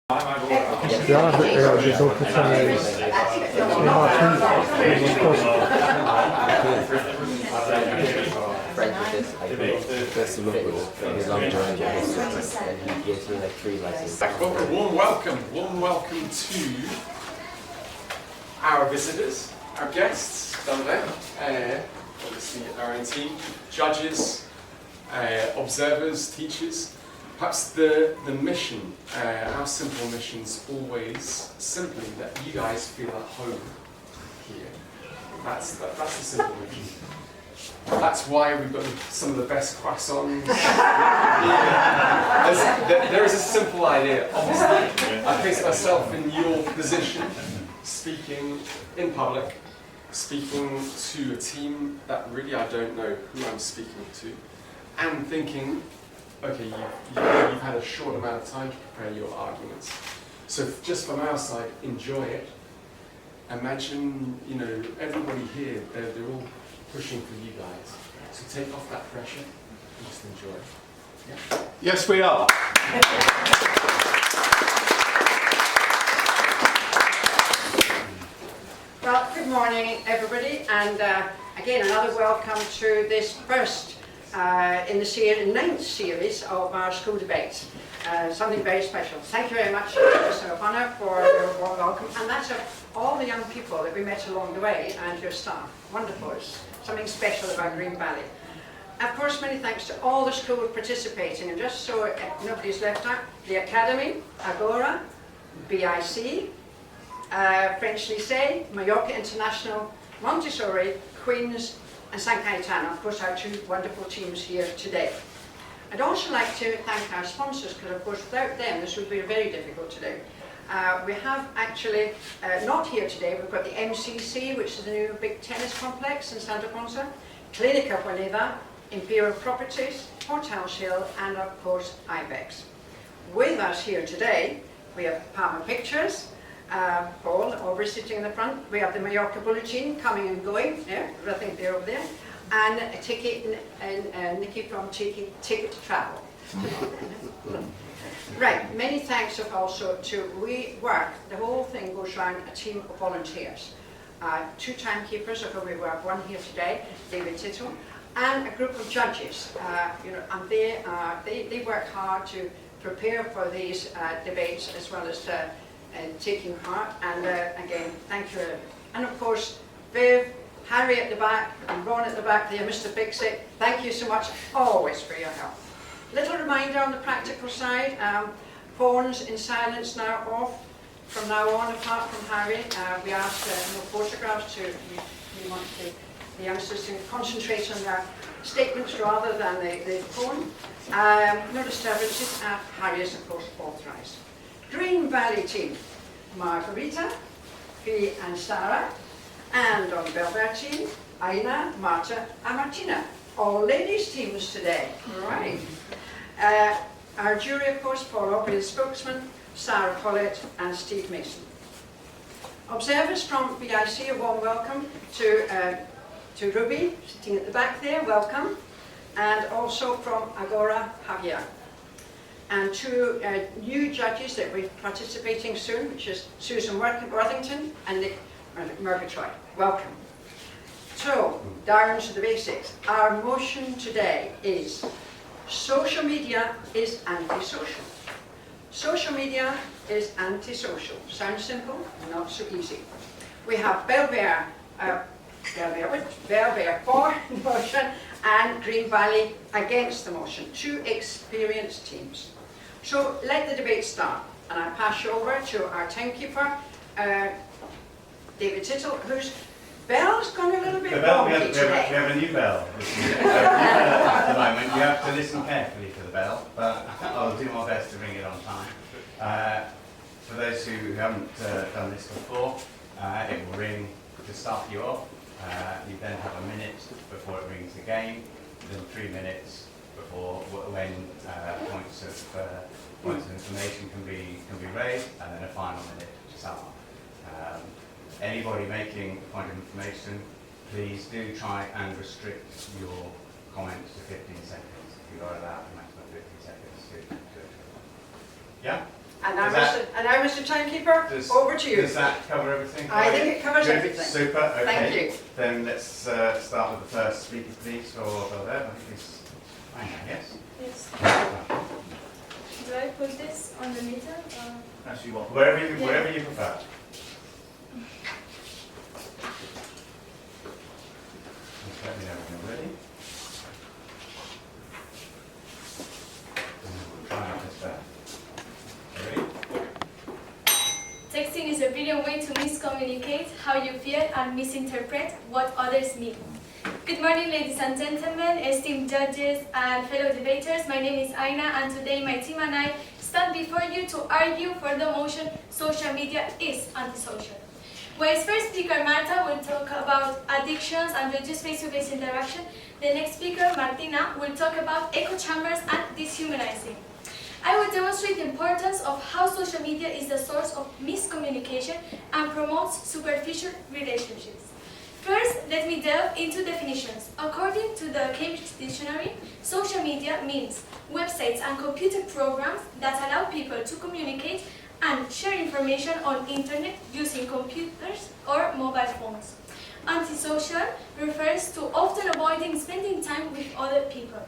Ja, die dochter van warm welcome to our visitors, our guests, Bellver, obviously our own team, judges, observers, teachers. Perhaps the mission, our simple mission is always simply that you guys feel at home here. That's the simple mission. That's why we've got some of the best croissants. There is a simple idea. Obviously, I place myself in your position, speaking in public, speaking to a team that really I don't know who I'm speaking to, and thinking, okay, you've had a short amount of time to prepare your arguments. So just from our side, enjoy it. Imagine, everybody here, they're all pushing for you guys. So take off that pressure and just enjoy it. Yeah? Yes, we are. Well, good morning, everybody, and again, another welcome to this first in the ninth series of our school debates. Something very special. Thank you very much, Mr. O'Connor, for your warm welcome, and that's all the young people that we met along the way and your staff. Wonderful. It's something special about Green Valley. Of course, many thanks to all the schools participating, and just so nobody's left out, the Academy, Agora, BIC, French Lycée, Mallorca International, Montessori, Queen's, and St. Cayetano, of course, our two wonderful teams here today. I'd also like to thank our sponsors, because of course without them this would be very difficult to do. We have actually, not here today, we've got the MCC, which is the new big tennis complex in Santa Ponsa, Clínica Juaneda, Imperial Properties, Hotel Hill, and of course IBEX. With us here today, we have Palmer Pictures, Paul, over sitting in the front. We have the Mallorca Bulletin coming and going, yeah, I think they're over there, and a ticket, and Nikki from Ticket to Travel. Right, many thanks also to we work, the whole thing goes around a team of volunteers. Two timekeepers, of whom we have one here today, David Tittle, and a group of judges, and they work hard to prepare for these debates as well as taking part, and again, thank you. And of course, Viv, Harry at the back, and Ron at the back there, Mr. Fix-It, thank you so much, always for your help. Little reminder on the practical side, phones in silence now off, from now on, apart from Harry. We asked no photographs to, we want the youngsters to concentrate on their statements rather than the phone. No disturbances, Harry is of course authorised. Green Valley team, Margarita, Fee and Sarah, and on the Bellver team, Aina, Marta and Martina. All ladies teams today, right. Our jury, of course, Paul Aubrey, the spokesman, Sarah Follett and Steve Mason. Observers from BIC, a warm welcome to Ruby, sitting at the back there, welcome, and also from Agora, Javier. And two new judges that will be participating soon, which is Susan Worthington and Nick Murgatroyd. Welcome. So, down to the basics. Our motion today is social media is antisocial. Social media is antisocial. Sounds simple, not so easy. We have Bellver for the motion and Green Valley against the motion. Two experienced teams. So let the debate start, and I pass you over to our timekeeper, David Tittle, whose bell's gone a little bit wonky today. We have a new bell. At the moment, you have to listen carefully to the bell, but I'll do my best to ring it on time. For those who haven't done this before, it will ring to start you off. You then have a minute before it rings again, then 3 minutes before when points of information can be raised, and then a final minute to sum up. Anybody making a point of information, please do try and restrict your comments to 15 seconds. If you are allowed a maximum of 15 seconds to it. Yeah? And now, Does Mr. Timekeeper, Does- over to you. Does that cover everything? I think it covers Good, everything. Super, okay. Thank you. Then let's start with the first speaker, please, for Bellver. I think it's Aina, yes? Yes. Do I put this on the meter? As you want, wherever you prefer. Just let me know when you're ready. And then we'll try out this there. Ready? Texting is a brilliant way to miscommunicate how you feel and misinterpret what others mean. Good morning, ladies and gentlemen, esteemed judges and fellow debaters. My name is Aina, and today my team and I stand before you to argue for the motion social media is antisocial. Whereas first speaker Marta will talk about addictions and reduce face-to-face interaction, the next speaker Martina will talk about echo chambers and dehumanizing. I will demonstrate the importance of how social media is the source of miscommunication and promotes superficial relationships. First, let me delve into definitions. According to the Cambridge Dictionary, social media means websites and computer programs that allow people to communicate and share information on internet using computers or mobile phones. Antisocial refers to often avoiding spending time with other people.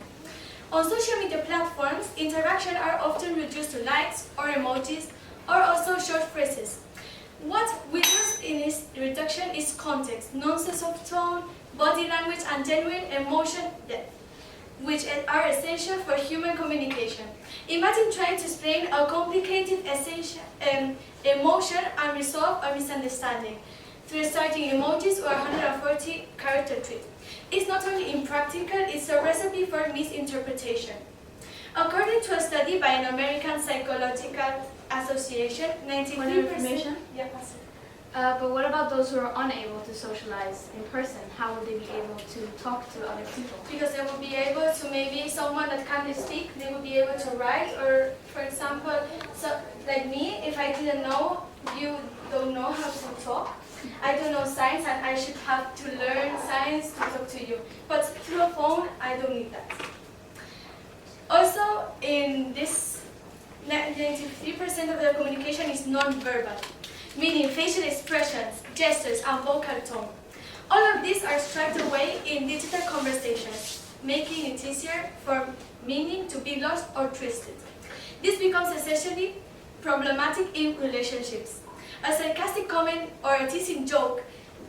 On social media platforms, interactions are often reduced to likes or emojis or also short phrases. What we lose in this reduction is context, nuances of tone, body language, and genuine emotion depth, which are essential for human communication. Imagine trying to explain a complicated emotion and resolve a misunderstanding through starting emojis or 140-character tweet. It's not only impractical, it's a recipe for misinterpretation. According to a study by an American Psychological Association, 93%. Yeah, pass it. But what about those who are unable to socialize in person? How will they be able to talk to other people? Because they will be able to, maybe someone that can't speak, they will be able to write, or for example, so like me, if I didn't know, you don't know how to talk, I don't know science and I should have to learn science to talk to you. But through a phone, I don't need that. Also, in this, 93% of the communication is non-verbal, meaning facial expressions, gestures, and vocal tone. All of these are stripped away in digital conversations, making it easier for meaning to be lost or twisted. This becomes essentially problematic in relationships. A sarcastic comment or a teasing joke,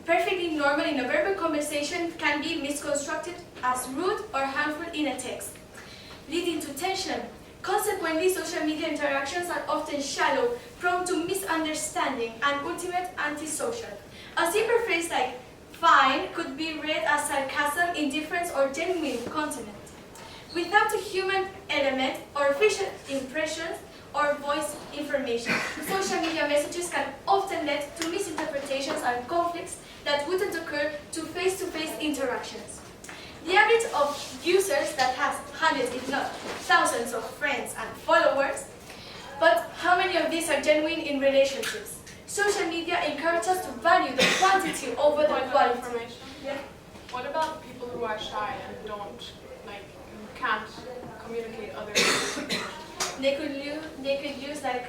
perfectly normal in a verbal conversation, can be misconstrued as rude or harmful in a text, leading to tension. Consequently, social media interactions are often shallow, prone to misunderstanding, and ultimate antisocial. A simple phrase like "fine" could be read as sarcasm, indifference, or genuine content. Without a human element or facial impressions or voice information, social media messages can often lead to misinterpretations and conflicts that wouldn't occur to face-to-face interactions. The average of users that has hundreds, if not thousands of friends and followers, but how many of these are genuine in relationships? Social media encourages us to value the quantity over the quality. Information. Yeah. What about people who are shy and can't communicate other information? They could use like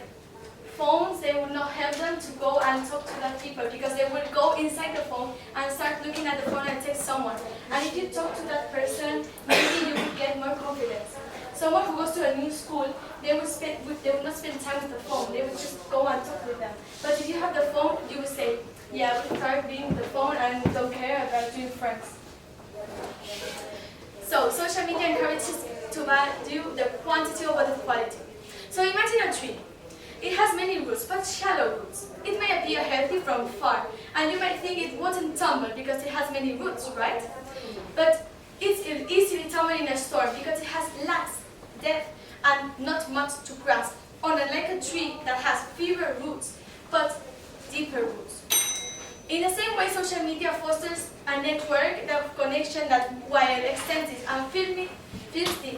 phones. They would not help them to go and talk to that people because they would go inside the phone and start looking at the phone and text someone. And if you talk to that person, maybe you would get more confidence. Someone who goes to a new school, they would not spend time with the phone. They would just go and talk with them. But if you have the phone, you would say, yeah, we try being the phone and don't care about doing friends. So social media encourages to value the quantity over the quality. So imagine a tree. It has many roots, but shallow roots. It may appear healthy from far, and you might think it wouldn't tumble because it has many roots, right? But it's easily tumble in a storm because it has lacks depth and not much to grasp, unlike a tree that has fewer roots, but deeper roots. In the same way, social media fosters a network of connection that, while extensive and filthy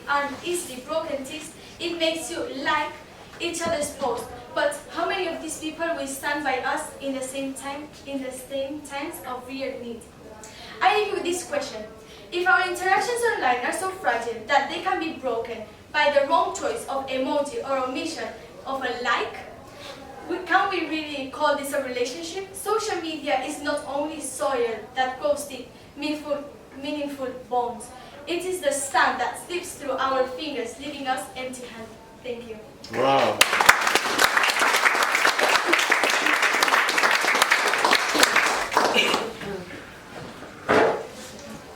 and easily broken ticks, it makes you like each other's posts. But how many of these people will stand by us in the same times of real need? I leave you with this question. If our interactions online are so fragile that they can be broken by the wrong choice of emoji or omission of a like, call this a relationship, social media is not only soil that grows deep, meaningful bonds. It is the sand that slips through our fingers, leaving us empty-handed. Thank you. Wow.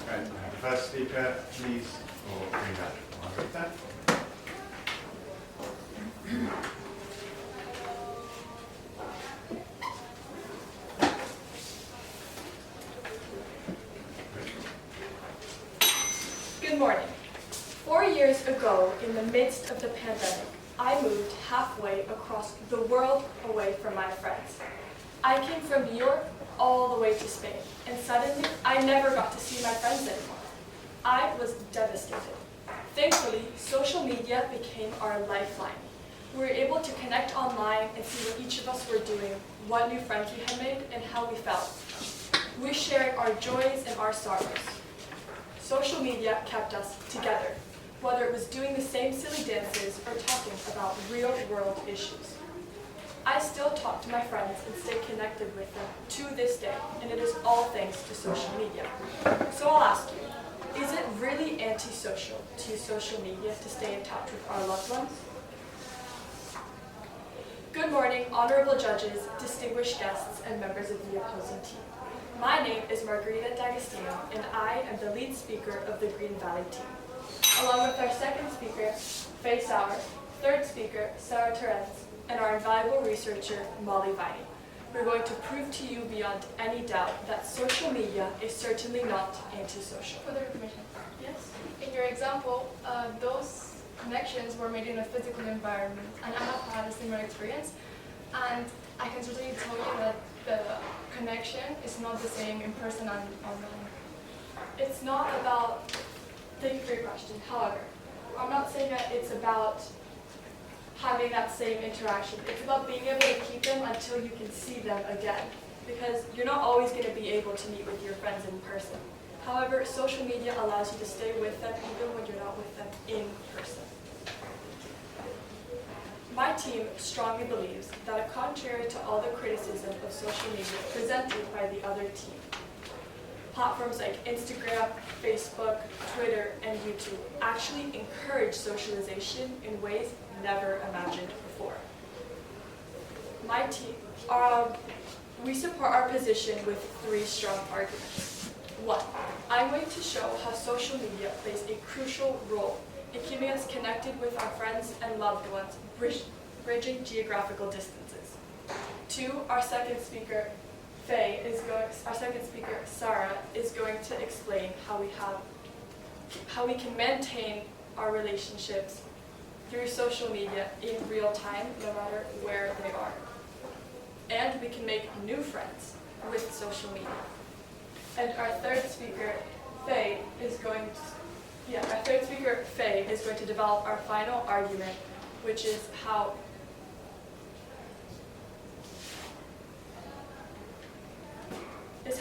Right, the first speaker, please, for Green Valley. Margarita. Good morning. 4 years ago, in the midst of the pandemic, I moved halfway across the world away from my friends. I came from New York all the way to Spain, and suddenly I never got to see my friends anymore. I was devastated. Thankfully, social media became our lifeline. We were able to connect online and see what each of us were doing, what new friends we had made, and how we felt. We shared our joys and our sorrows. Social media kept us together, whether it was doing the same silly dances or talking about real-world issues. I still talk to my friends and stay connected with them to this day, and it is all thanks to social media. So I'll ask you, is it really antisocial to use social media to stay in touch with our loved ones? Good morning, honorable judges, distinguished guests, and members of the opposing team. My name is Margarita D'Agostino, and I am the lead speaker of the Green Valley team. Along with our second speaker, Faye Sauer, third speaker, Sarah Terence, and our invaluable researcher, Vally. We're going to prove to you beyond any doubt that social media is certainly not antisocial. Further information. Yes. In your example, those connections were made in a physical environment, and I have had a similar experience. And I can certainly tell you that the connection is not the same in person and online. It's not about. Thank you for your question. However, I'm not saying that it's about having that same interaction. It's about being able to keep them until you can see them again, because you're not always going to be able to meet with your friends in person. However, social media allows you to stay with them even when you're not with them in person. My team strongly believes that, contrary to all the criticism of social media presented by the other team, platforms like Instagram, Facebook, Twitter, and YouTube actually encourage socialization in ways never imagined before. My team, we support our position with 3 strong arguments. 1, I'm going to show how social media plays a crucial role in keeping us connected with our friends and loved ones, bridging geographical distances. 2, our second speaker, Sarah, is going to explain how we can maintain our relationships through social media in real time, no matter where they are. And we can make new friends with social media. And our third speaker, Faye, is going to develop our final argument, which is how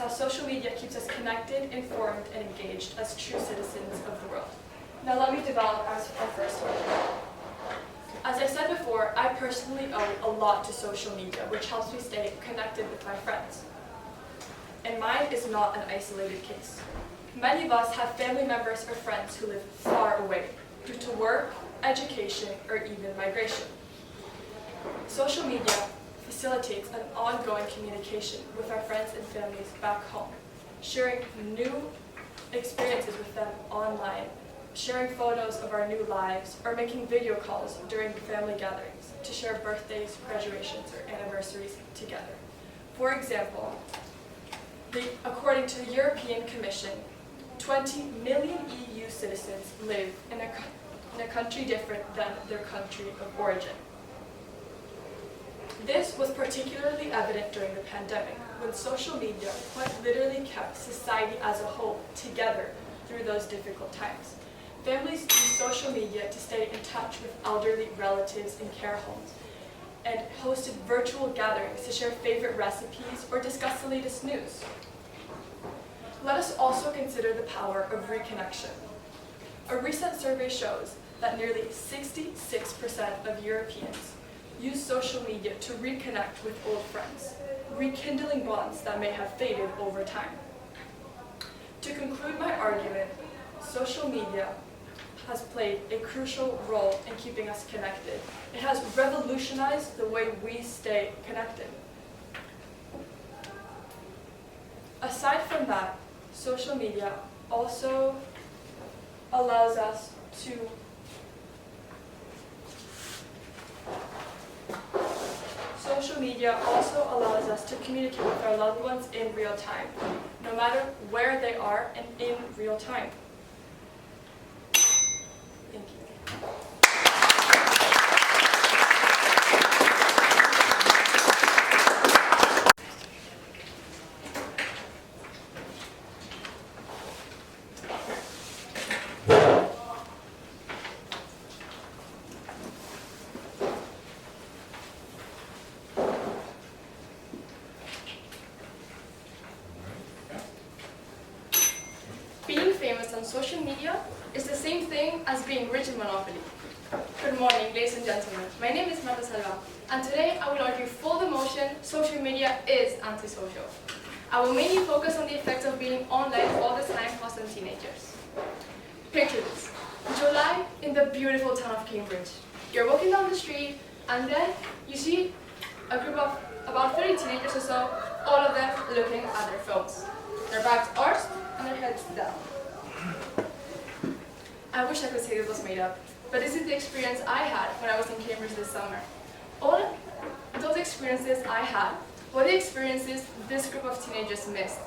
social media keeps us connected, informed, and engaged as true citizens of the world. Now let me develop our first argument. As I said before, I personally owe a lot to social media, which helps me stay connected with my friends. And mine is not an isolated case. Many of us have family members or friends who live far away due to work, education, or even migration. Social media facilitates an ongoing communication with our friends and families back home, sharing new experiences with them online, sharing photos of our new lives, or making video calls during family gatherings to share birthdays, graduations, or anniversaries together. For example, according to the European Commission, 20 million EU citizens live in a country different than their country of origin. This was particularly evident during the pandemic, when social media quite literally kept society as a whole together through those difficult times. Families use social media to stay in touch with elderly relatives in care homes, and hosted virtual gatherings to share favorite recipes or discuss the latest news. Let us also consider the power of reconnection. A recent survey shows that nearly 66% of Europeans use social media to reconnect with old friends, rekindling bonds that may have faded over time. To conclude my argument, social media has played a crucial role in keeping us connected. It has revolutionized the way we stay connected. Aside from that, social media also allows us to communicate with our loved ones in real time, no matter where they are and in real time. Thank you. Being famous on social media is the same thing as being rich in Monopoly. Good morning, ladies and gentlemen. My name is Marta Salva, and today I will argue for the motion social media is antisocial. I will mainly focus on the effects of being online all the time caused on teenagers. Picture this. July in the beautiful town of Cambridge. You're walking down the street, and then you see a group of about 30 teenagers or so, all of them looking at their phones. Their backs arched and their heads down. I wish I could say this was made up, but this is the experience I had when I was in Cambridge this summer. All those experiences I had were the experiences this group of teenagers missed.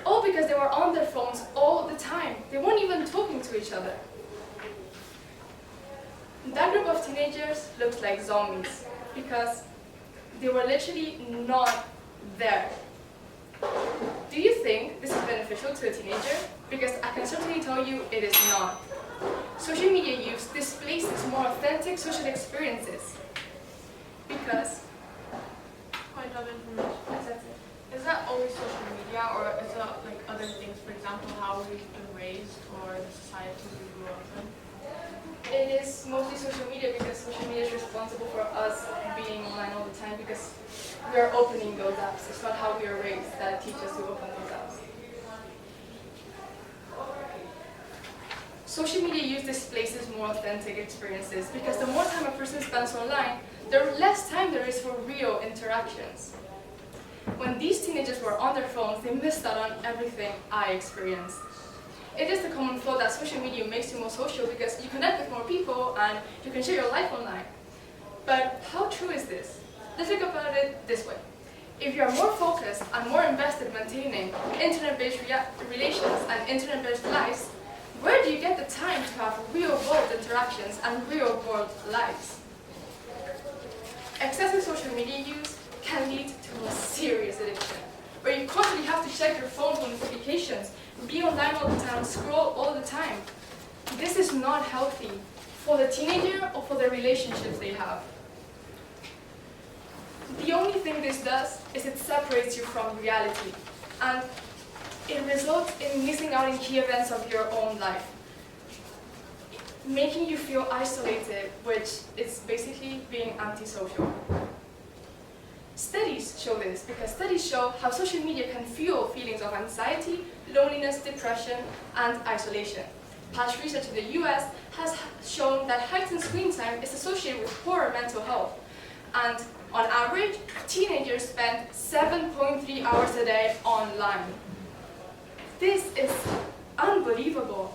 All because they were on their phones all the time. They weren't even talking to each other. That group of teenagers looked like zombies because they were literally not there. Do you think this is beneficial to a teenager? Because I can certainly tell you it is not. Social media use displaces more authentic social experiences because Point of information. Is that always social media, or is it like other things? For example, how we've been raised or the society we grew up in? it is mostly social media because social media is responsible for us being online all the time because we are opening those apps. It's not how we are raised that teach us to open those apps. Social media use displaces more authentic experiences because the more time a person spends online, the less time there is for real interactions. When these teenagers were on their phones, they missed out on everything I experienced. It is the common flaw that social media makes you more social because you connect with more people and you can share your life online. But how true is this? Let's think about it this way. If you are more focused and more invested in maintaining internet-based relations and internet-based lives, where do you get the time to have real-world interactions and real-world lives? Excessive social media use can lead to a serious addiction, where you constantly have to check your phone for notifications, be online all the time, scroll all the time. This is not healthy for the teenager or for the relationships they have. The only thing this does is it separates you from reality, and it results in missing out on key events of your own life, making you feel isolated, which is basically being antisocial. Studies show this because studies show how social media can fuel feelings of anxiety, loneliness, depression, and isolation. Past research in the US has shown that heightened screen time is associated with poorer mental health. And on average, teenagers spend 7.3 hours a day online. This is unbelievable.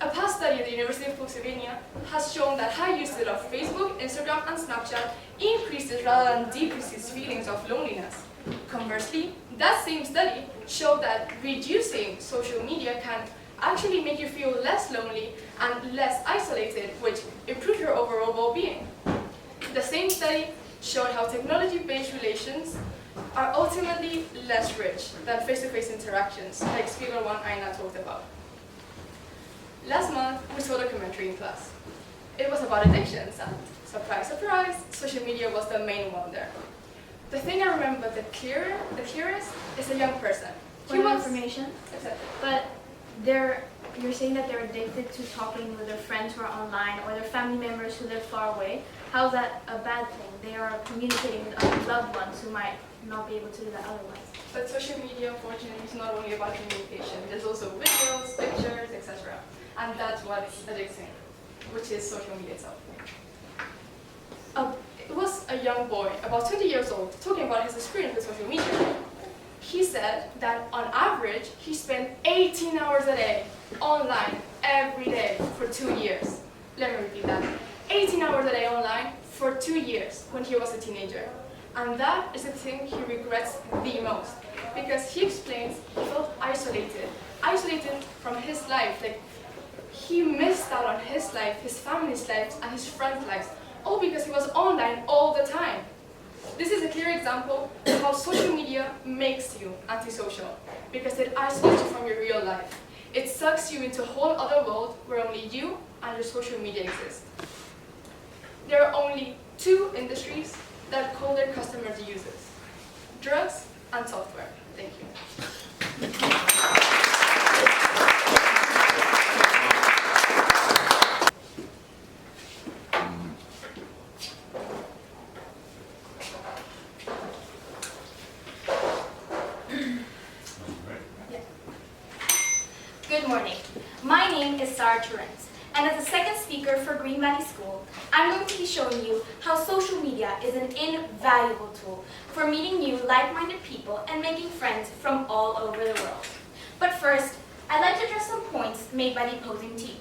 A past study at the University of Pennsylvania has shown that high usage of Facebook, Instagram, and Snapchat increases rather than decreases feelings of loneliness. Conversely, that same study showed that reducing social media can actually make you feel less lonely and less isolated, which improves your overall well-being. The same study showed how technology-based relations are ultimately less rich than face-to-face interactions, like Spiegel one Aina talked about. Last month, we saw a documentary in class. It was about addictions, and surprise, surprise, social media was the main one there. The thing I remember the clearest is a young person. Point of information. Exactly. But you're saying that they're addicted to talking with their friends who are online or their family members who live far away. How is that a bad thing? They are communicating with other loved ones who might not be able to do that otherwise. But social media, unfortunately, is not only about communication. There's also videos, pictures, etc. And that's what's addicting, which is social media itself. It was a young boy, about 20 years old, talking about his experience with social media. He said that on average, he spent 18 hours a day online every day for 2 years. Let me repeat that. 18 hours a day online for 2 years when he was a teenager. And that is the thing he regrets the most. Because he explains he felt isolated from his life. Like, he missed out on his life, his family's lives, and his friends' lives, all because he was online all the time. This is a clear example of how social media makes you antisocial, because it isolates you from your real life. It sucks you into a whole other world where only you and your social media exist. There are only two industries that call their customers users: drugs and software. Thank you. Good morning. My name is Sarah Torrens, and as a second speaker for Green Valley School, I'm going to be showing you how social media is an invaluable tool for meeting new like-minded people and making friends from all over the world. But first, I'd like to address some points made by the opposing team.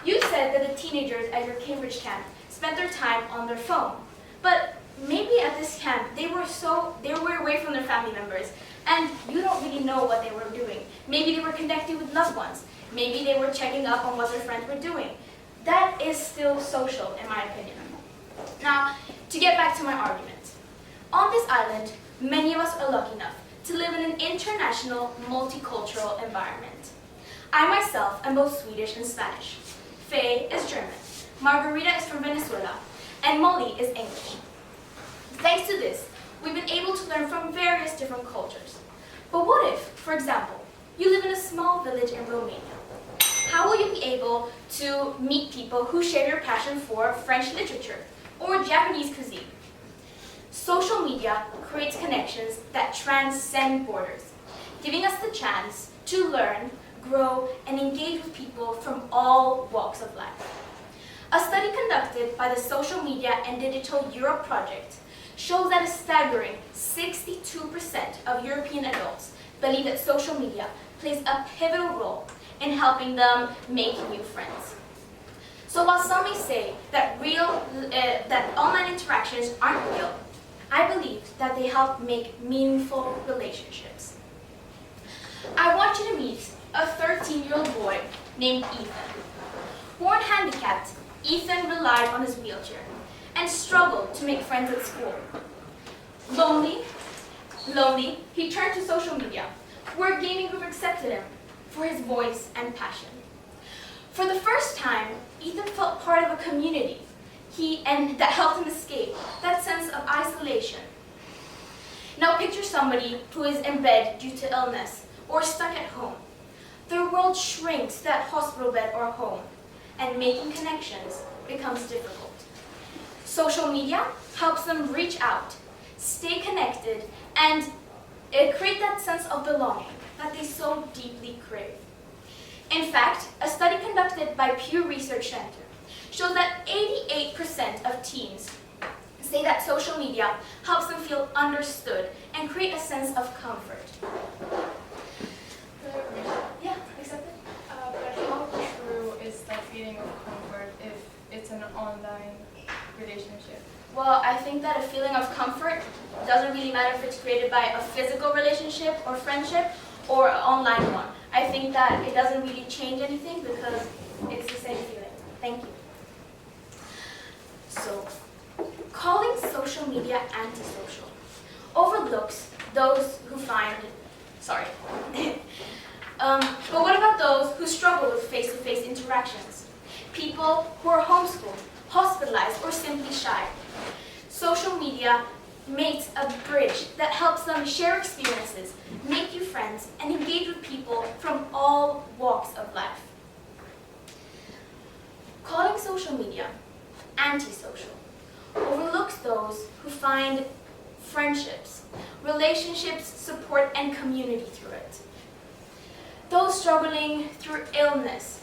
You said that the teenagers at your Cambridge camp spent their time on their phone, but maybe at this camp they were away from their family members, and you don't really know what they were doing. Maybe they were connecting with loved ones. Maybe they were checking up on what their friends were doing. That is still social, in my opinion. Now, to get back to my argument. On this island, many of us are lucky enough to live in an international, multicultural environment. I myself am both Swedish and Spanish. Faye is German, Margarita is from Venezuela, and Molly is English. Thanks to this, we've been able to learn from various different cultures. But what if, for example, you live in a small village in Romania? How will you be able to meet people who share your passion for French literature or Japanese cuisine? Social media creates connections that transcend borders, giving us the chance to learn, grow, and engage with people from all walks of life. A study conducted by the Social Media and Digital Europe project shows that a staggering 62% of European adults believe that social media plays a pivotal role in helping them make new friends. So while some may say that that online interactions aren't real, I believe that they help make meaningful relationships. I want you to meet a 13-year-old boy named Ethan. Born handicapped, Ethan relied on his wheelchair and struggled to make friends at school. Lonely, he turned to social media, where a gaming group accepted him for his voice and passion. For the first time, Ethan felt part of a community, and that helped him escape that sense of isolation. Now picture somebody who is in bed due to illness or stuck at home. Their world shrinks to that hospital bed or home, and making connections becomes difficult. Social media helps them reach out, stay connected, and create that sense of belonging that they so deeply crave. In fact, a study conducted by Pew Research Center shows that 88% of teens say that social media helps them feel understood and create a sense of comfort. Yeah, accept it. But how true is that feeling of comfort if it's an online relationship? Well, I think that a feeling of comfort doesn't really matter if it's created by a physical relationship or friendship or an online one. I think that it doesn't really change anything because it's the same feeling. Thank you. So, calling social media antisocial overlooks those who find, but what about those who struggle with face-to-face interactions? People who are homeschooled, hospitalized, or simply shy. Social media makes a bridge that helps them share experiences, make new friends, and engage with people from all walks of life. Calling social media antisocial overlooks those who find friendships, relationships, support, and community through it. Those struggling through illness,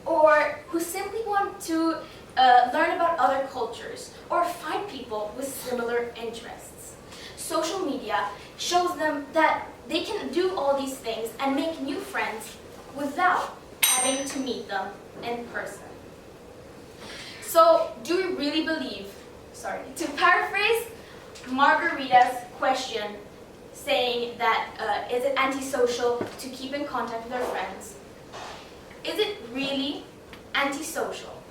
or who simply want to learn about other cultures, or find people with similar interests. Social media shows them that they can do all these things and make new friends without having to meet them in person. So, do we really believe, to paraphrase Margarita's question, saying that is it antisocial to keep in contact with our friends? Is it really antisocial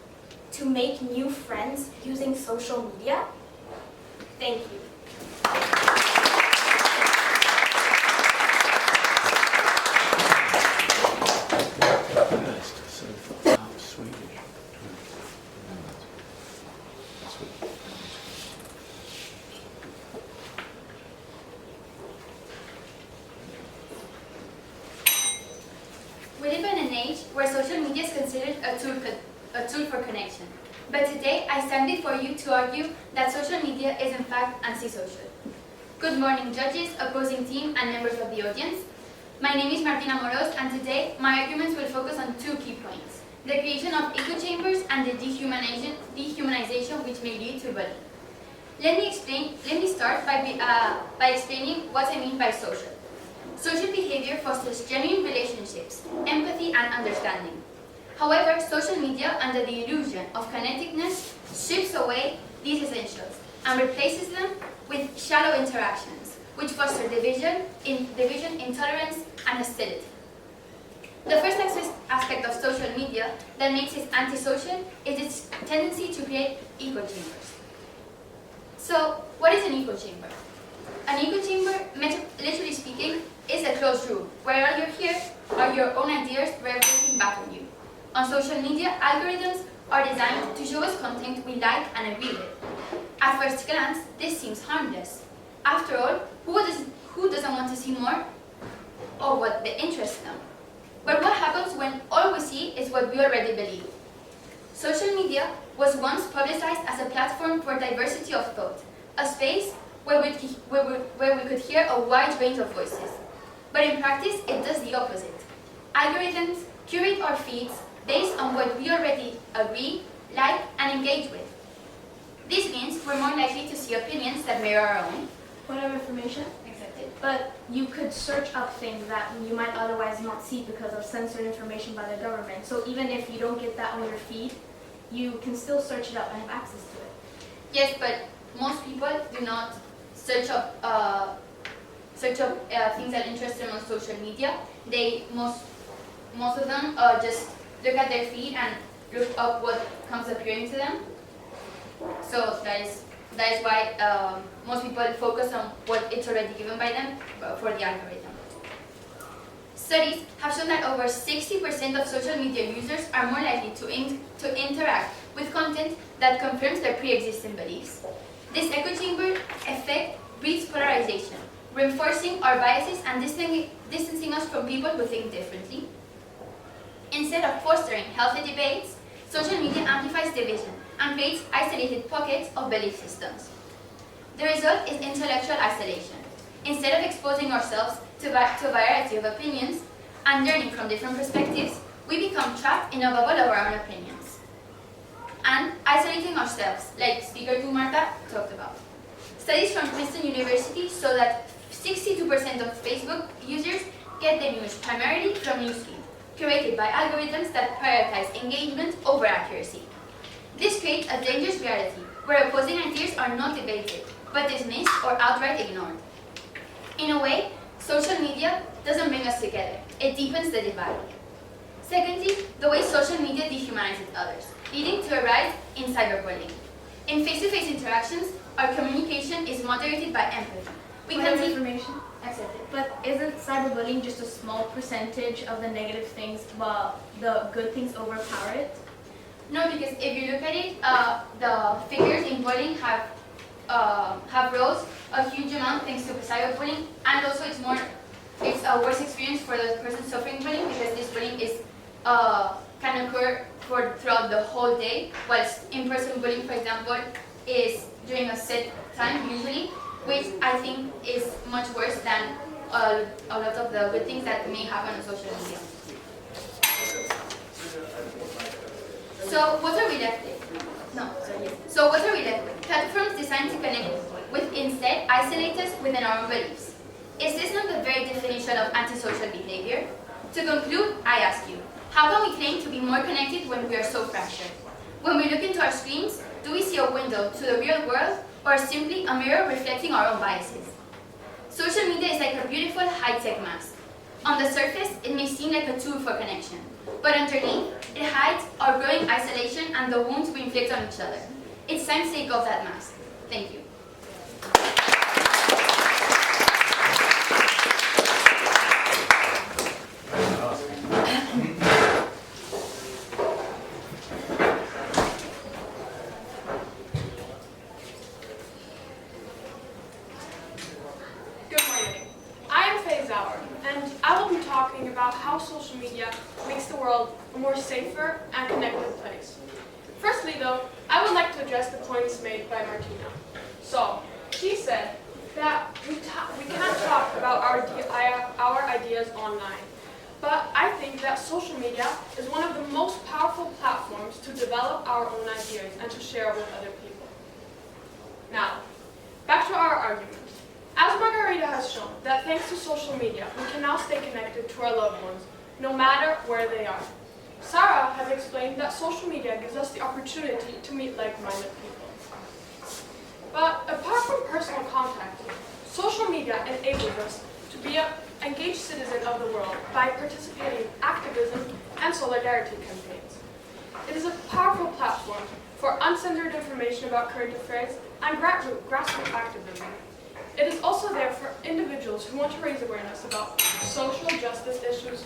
to make new friends using social media? Thank you. We live in an age where social media is considered a tool for connection. But today, I stand before you to argue that social media is in fact antisocial. Good morning, judges, opposing team, and members of the audience. My name is Martina Moros, and today my arguments will focus on two key points: the creation of echo chambers and the dehumanization which may lead to bullying. Let me start by explaining what I mean by social. Social behavior fosters genuine relationships, empathy, and understanding. However, social media, under the illusion of connectedness, strips away these essentials and replaces them with shallow interactions, which foster division, intolerance, and hostility. The first aspect of social media that makes it antisocial is its tendency to create echo chambers. So, what is an echo chamber? An echo chamber, literally speaking, is a closed room where all you hear are your own ideas reverberating back on you. On social media, algorithms are designed to show us content we like and agree with. At first glance, this seems harmless. After all, who doesn't want to see more of what they interest them? But what happens when all we see is what we already believe? Social media was once publicized as a platform for diversity of thought, a space where we could hear a wide range of voices. But in practice, it does the opposite. Algorithms curate our feeds based on what we already agree, like, and engage with. This means we're more likely to see opinions that mirror our own. Point of information? Accepted. But you could search up things that you might otherwise not see because of censored information by the government. So even if you don't get that on your feed, you can still search it up and have access to it. Yes, but most people do not search up things that interest them on social media. Most of them just look at their feed and look up what comes appearing to them. So that is why most people focus on what it's already given by them for the algorithm. Studies have shown that over 60% of social media users are more likely to interact with content that confirms their pre-existing beliefs. This echo chamber effect breeds polarization, reinforcing our biases and distancing us from people who think differently. Instead of fostering healthy debates, social media amplifies division and creates isolated pockets of belief systems. The result is intellectual isolation. Instead of exposing ourselves to a variety of opinions and learning from different perspectives, we become trapped in a bubble of our own opinions and isolating ourselves, like Speaker 2 Marta talked about. Studies from Princeton University show that 62% of Facebook users get their news primarily from newsfeed, curated by algorithms that prioritize engagement over accuracy. This creates a dangerous reality where opposing ideas are not debated, but dismissed or outright ignored. In a way, social media doesn't bring us together, it deepens the divide. Secondly, the way social media dehumanizes others, leading to a rise in cyberbullying. In face-to-face interactions, our communication is moderated by empathy. We can see information. Accepted. But isn't cyberbullying just a small percentage of the negative things, while the good things overpower it? No, because if you look at it, the figures in bullying have have rose a huge amount thanks to cyberbullying, and also it's a worse experience for the person suffering bullying because this bullying is can occur throughout the whole day, whilst in-person bullying, for example, is during a set time usually, which I think is much worse than a lot of the good things that may happen on social media. So what are we left with? So what are we left with? Platforms designed to connect with instead isolate us within our own beliefs. Is this not the very definition of antisocial behavior? To conclude, I ask you, how can we claim to be more connected when we are so fractured? When we look into our screens, do we see a window to the real world or simply a mirror reflecting our own biases? Social media is like a beautiful high-tech mask. On the surface, it may seem like a tool for connection, but underneath, it hides our growing isolation and the wounds we inflict on each other. It's time to take off that mask. Thank you. About how social media makes the world a more safer and connected place. Firstly, though, I would like to address the points made by Martina. So, she said that we can't talk about our ideas online, but I think that social media is one of the most powerful platforms to develop our own ideas and to share with other people. Now, back to our argument. As Margarita has shown, that thanks to social media, we can now stay connected to our loved ones, no matter where they are. Sarah has explained that social media gives us the opportunity to meet like-minded people. But apart from personal contact, social media enables us to be an engaged citizen of the world by participating in activism and solidarity campaigns. It is a powerful platform for uncensored information about current affairs and grassroots activism. It is also there for individuals who want to raise awareness about social justice issues,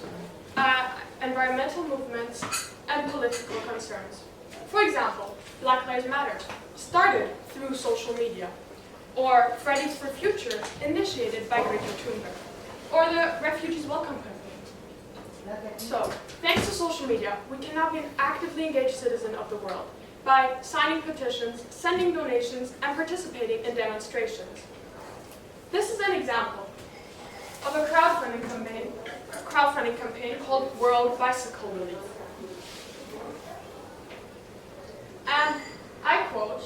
environmental movements, and political concerns. For example, Black Lives Matter started through social media, or Fridays for Future initiated by Greta Thunberg, or the Refugees Welcome campaign. So, thanks to social media, we can now be an actively engaged citizen of the world by signing petitions, sending donations, and participating in demonstrations. This is an example of a crowdfunding campaign called World Bicycle Relief. And I quote,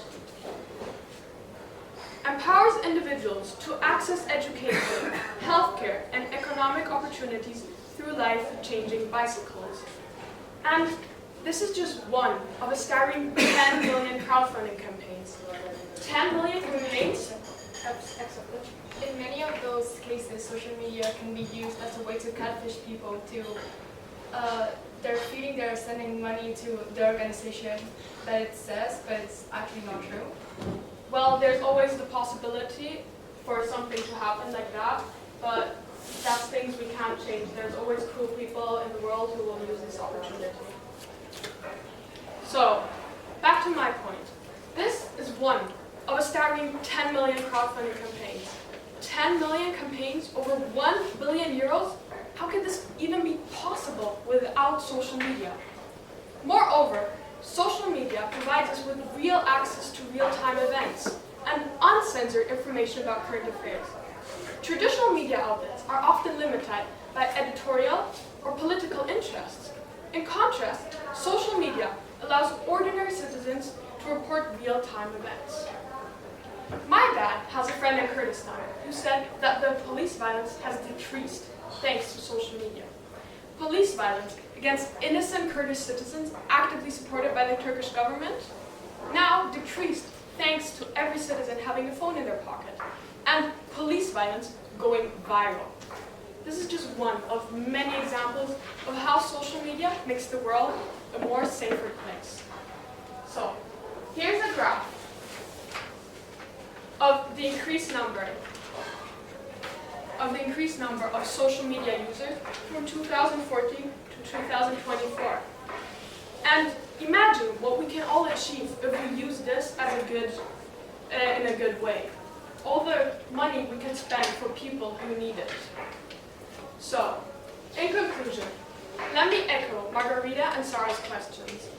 empowers individuals to access education, healthcare, and economic opportunities through life-changing bicycles. And this is just one of a staggering 10 million crowdfunding campaigns. 10 million campaigns? In many of those cases, social media can be used as a way to catfish people to, they're feeding, they're sending money to the organization that it says, but it's actually not true. Well, there's always the possibility for something to happen like that, but that's things we can't change. There's always cruel people in the world who will use this opportunity. So, back to my point. This is one of a staggering 10 million crowdfunding campaigns. 10 million campaigns, over 1 billion euros? How could this even be possible without social media? Moreover, social media provides us with real access to real-time events and uncensored information about current affairs. Traditional media outlets are often limited by editorial or political interests. In contrast, social media allows ordinary citizens to report real-time events. My dad has a friend in Kurdistan who said that the police violence has decreased thanks to social media. Police violence against innocent Kurdish citizens actively supported by the Turkish government now decreased thanks to every citizen having a phone in their pocket, and police violence going viral. This is just one of many examples of how social media makes the world a more safer place. So, here's a graph of the increased number of social media users from 2014 to 2024. And imagine what we can all achieve if we use this as in a good way. money we could spend for people who need it. So, in conclusion, let me echo Margarita and Sarah's questions.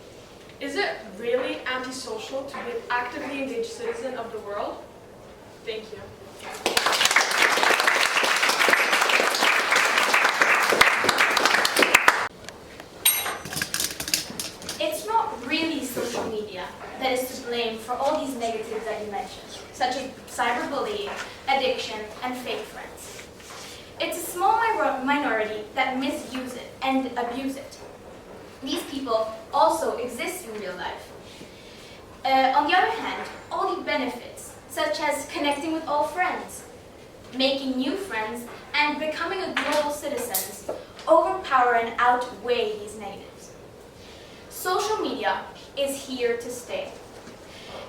Is it really antisocial to be an actively engaged citizen of the world? Thank you. It's not really social media that is to blame for all these negatives that you mentioned, such as cyberbullying, addiction, and fake friends. It's a small minority that misuse it and abuse it. These people also exist in real life. On the other hand, all the benefits, such as connecting with old friends, making new friends, and becoming a global citizen, overpower and outweigh these negatives. Social media is here to stay.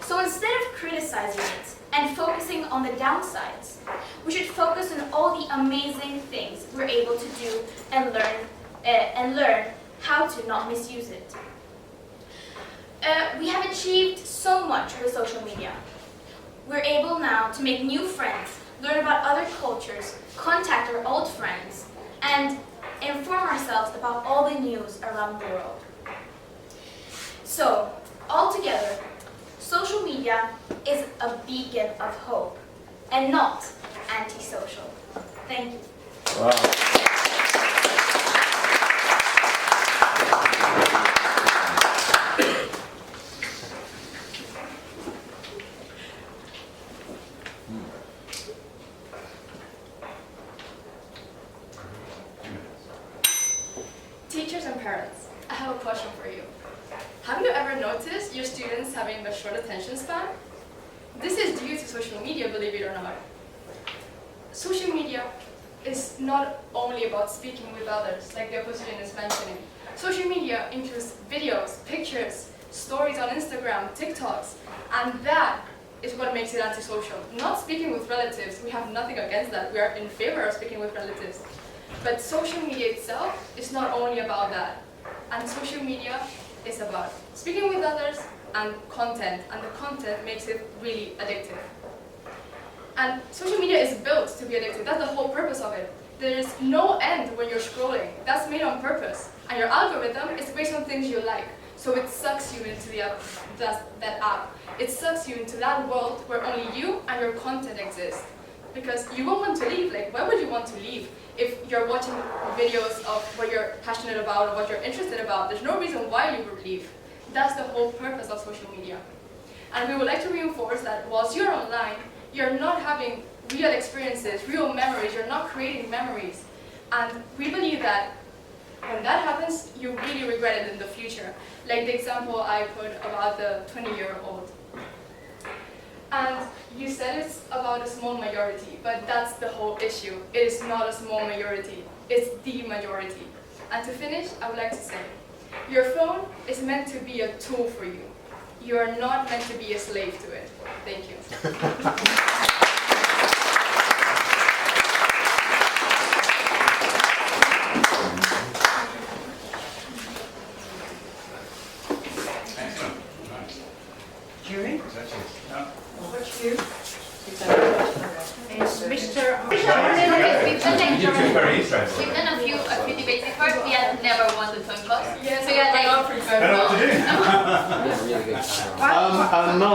So instead of criticizing it and focusing on the downsides, we should focus on all the amazing things we're able to do and learn how to not misuse it. We have achieved so much with social media. We're able now to make new friends, learn about other cultures, contact our old friends, and inform ourselves about all the news around the world. So, altogether, social media is a beacon of hope and not antisocial. Thank you. Wow. Teachers and parents, I have a question for you. Have you ever noticed your students having a short attention span? This is due to social media, believe it or not. Social media is not only about speaking with others, like the opposition is mentioning. Social media includes videos, pictures, stories on Instagram, TikToks, and that is what makes it antisocial. Not speaking with relatives, we have nothing against that. We are in favor of speaking with relatives. But social media itself is not only about that. And social media is about speaking with others and content the content makes it really addictive. And social media is built to be addictive. That's the whole purpose of it. There is no end when you're scrolling. That's made on purpose. And your algorithm is based on things you like. So it sucks you into that app. It sucks you into that world where only you and your content exist. Because you won't want to leave. Like, why would you want to leave if you're watching videos of what you're passionate about or what you're interested about? There's no reason why you would leave. That's the whole purpose of social media. And we would like to reinforce that whilst you're online, you're not having real experiences, real memories, you're not creating memories. And we believe that when that happens, you really regret it in the future. Like the example I put about the 20-year-old. And you said it's about a small majority, but that's the whole issue. It is not a small majority, it's the majority. And to finish, I would like to say, your phone is meant to be a tool for you. You are not meant to be a slave to it. Thank you. Jury? What's you? It's Mr. We've done You two are very interesting. We've done a few debates before. We have never won the phone calls. Yes, So you're like, I know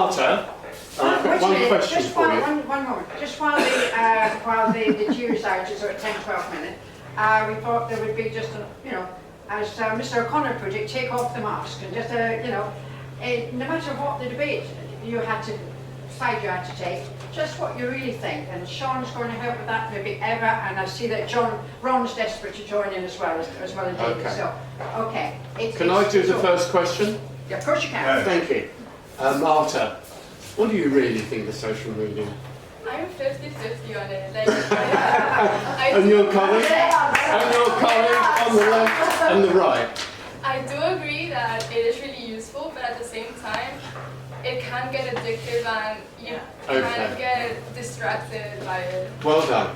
what to do. Marta, one question just for you. one moment. Just while the jury's out, is at 10-12 minutes, we thought there would be just as Mr. O'Connor put it, take off the mask and just no matter what the debate you had to to take, just what you really think. And Sean's going to help with that, maybe Eva, and I see that Ron's desperate to join in as well as David. Okay. So, okay. Can I do the first question? Yeah, of course you can. Thank you. Marta, what do you really think of social media? I'm 50-50 on it. Like, I And do- your colleague? And your colleague on the left and the right? I do agree that it is really useful, but at the same time, it can get addictive and you can get distracted by it. Well done.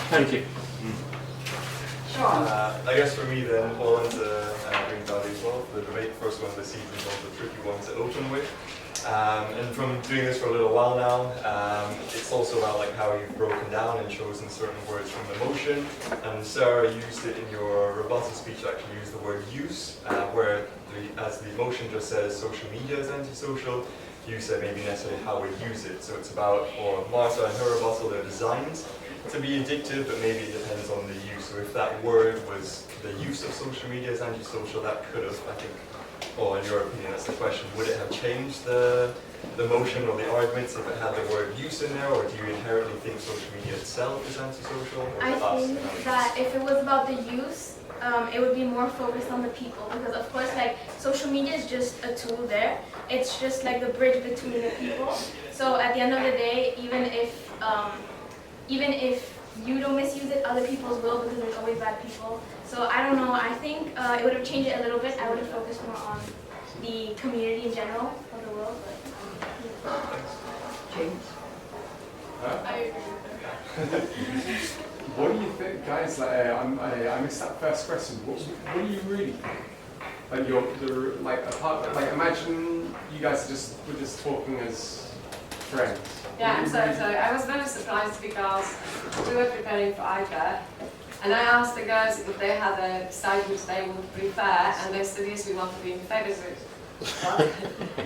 Thank you. Sean. I guess for me then, Poland brings out as well. The debate, first one this season, was the tricky one to open with. And from doing this for a little while now, it's also about like how you've broken down and chosen certain words from the motion. And Sarah used it in your rebuttal speech, actually used the word use, where as the motion just says social media is antisocial, you said maybe necessarily how we use it. So it's about, or Martha and her rebuttal, they're designed to be addictive, but maybe it depends on the use. So if that word was the use of social media as antisocial, that could have, I think, or in your opinion, that's the question, would it have changed the motion or the arguments if it had the word use in there, or do you inherently think social media itself is antisocial? Or I think that if it was about the use, it would be more focused on the people, because of course, like, social media is just a tool there. It's just like the bridge between the people. So at the end of the day, even if you don't misuse it, other people will, because there's always bad people. So I don't know, I think it would have changed it a little bit. I would have focused more on the community in general of the world. But James. I agree with that. What do you think, guys? Like, I missed that first question. What do you really think? Like like imagine you guys were just talking as friends. Yeah, so I was very surprised because we were preparing for IPAD, and I asked the girls if they had a side which they would prefer, and they said yes, we want to be in favour of it.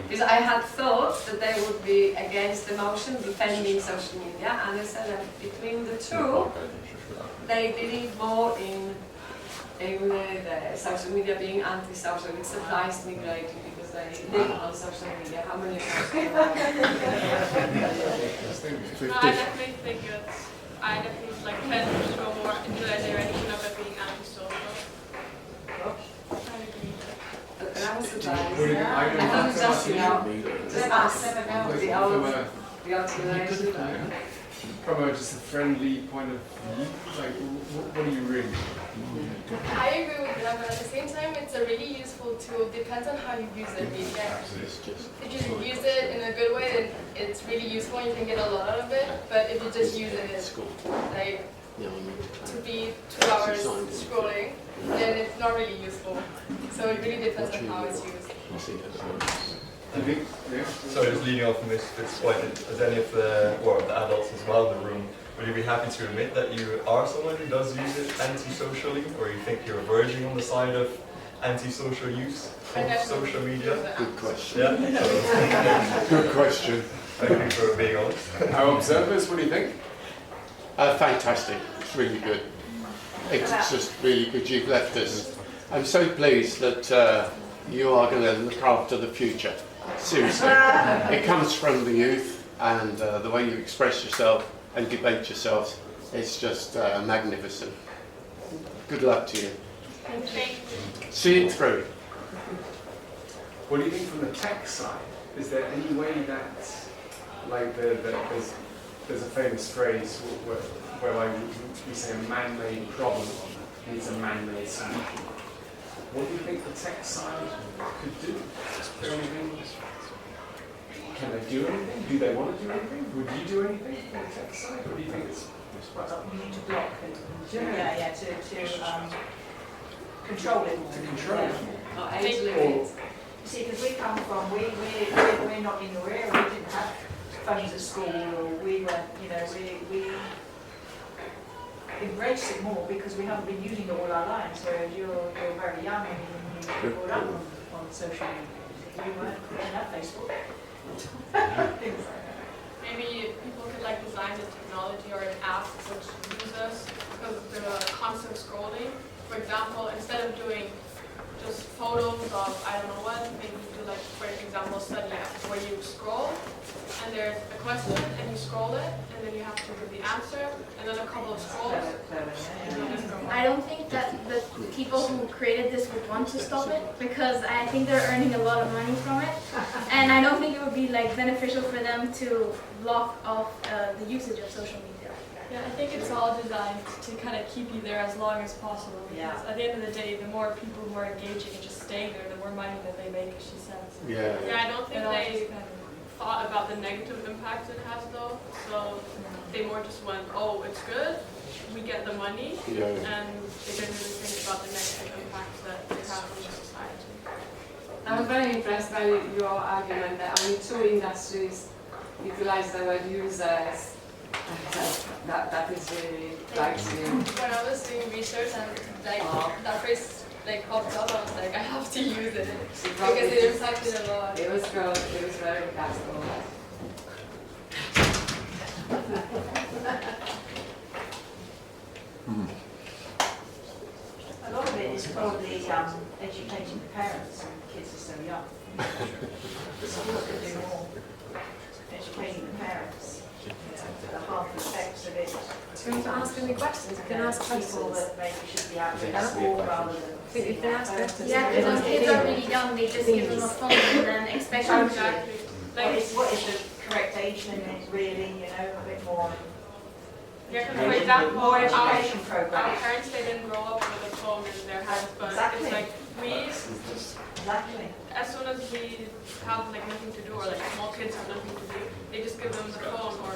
Because I had thought that they would be against the motion defending social media, and they said that between the two, they believe more in the social media being anti-social. It surprised me greatly because they live on social media. How many of us do that? No, I definitely think I definitely like tend to go more into the direction of it being antisocial. I agree. And I was surprised. I was just, just ask the old generation. From just a friendly point of view, like, what do you really think? I agree with that, but at the same time, it's a really useful tool. Depends on how you use it. If you use it in a good way, then it's really useful and you can get a lot out of it. But if you just use it like to be 2 hours scrolling, then it's not really useful. So it really depends on how it's used. I think, yeah. So just leading off from this point, as any of the adults as well in the room, would you be happy to admit that you are someone who does use it anti-socially, or you think you're verging on the side of anti-social use of social media? Good question. Yeah. Good question. Thank you for being honest. Our observers, what do you think? Fantastic. It's really good. It's just really good you've left us. I'm so pleased that you are going to look after the future. Seriously. It comes from the youth, and the way you express yourself and debate yourselves is just magnificent. Good luck to you. Thank you. See it through. What do you think from the tech side? Is there any way that, like, there's a famous phrase where like we say a man-made problem needs a man-made solution. What do you think the tech side could do? Can they do anything? Do they want to do anything? Would you do anything from the tech side? What do you think it's You need to block it. To control it. to control it? Or age limit. You see, because we come from, we're not in your area, we didn't have phones at school, or we weren't, we embrace it more because we haven't been using it all our lives, whereas you're very young and you were brought up on social media. We didn't have Facebook. Things like that. Maybe people could like design the technology or an app which uses because of the constant scrolling. For example, instead of doing just photos of I don't know what, maybe do like, for example, study app where you scroll and there's a question and you scroll it and then you have to give the answer and then a couple of scrolls. I don't think that the people who created this would want to stop it, because I think they're earning a lot of money from it, and I don't think it would be like beneficial for them to block off the usage of social media. Yeah, I think it's all designed to kind of keep you there as long as possible. Because at the end of the day, the more people who are engaging and just staying there, the more money that they make, as she says. Yeah. Yeah, I don't think they thought about the negative impact it has though. So they more just went, oh, it's good, we get the money, and they didn't really think about the negative impact that it has on society. I was very impressed by your argument that only 2 industries utilize the word users. That is really extreme. When I was doing research and that phrase popped up, I was like, I have to use it because it impacted a lot. It was good. It was very impactful. A lot of it is probably educating the parents when the kids are so young. Schools could do more educating the parents. The harmful effects of it. Do you want to ask any questions? You can ask People questions. that maybe should be out in school rather than. You can ask questions. Yeah, because when kids are really young, they just give them a phone and then expect them to. What is the correct age limit really, a bit more. Yeah, because for example, More our education programs. parents, they didn't grow up with a phone in their hands, but Exactly. it's like Exactly. as soon as we have nothing to do, or small kids have nothing to do, they just give them the phone, or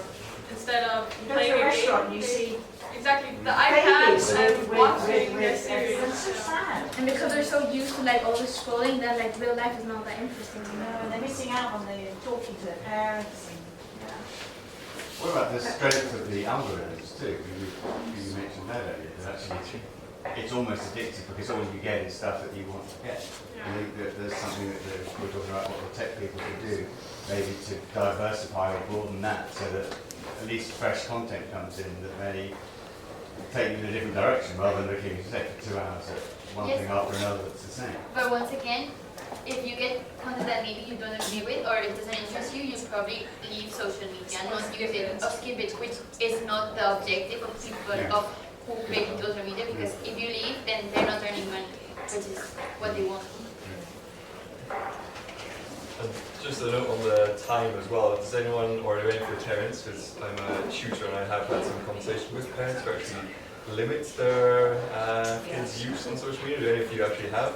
instead of You go playing to a a restaurant, game, you see exactly the babies iPads and watching their it's series. so sad. And because they're so used to always scrolling, that real life is not that interesting to No, them. and they're missing out on the talking to their parents. And, What about the strength of the algorithms too? You mentioned that earlier. That actually, it's almost addictive because all you get is stuff that you want to get. I think that there's something that we're talking about what the tech people could do, maybe to diversify or broaden that so that at least fresh content comes in that may take you in a different direction rather than looking, as you say, for 2 hours at one Yes. thing after another that's the same. But once again, if you get content that maybe you don't agree with or it doesn't interest you, you probably leave social media, not use it or skip it, which is not the objective of people of who make social media, because if you leave, then they're not earning money, which is what they want. And just a note on the time as well. Does anyone, or are there any for parents, because I'm a tutor and I have had some conversation with parents who actually limit their kids' use on social media? Do any of you actually have?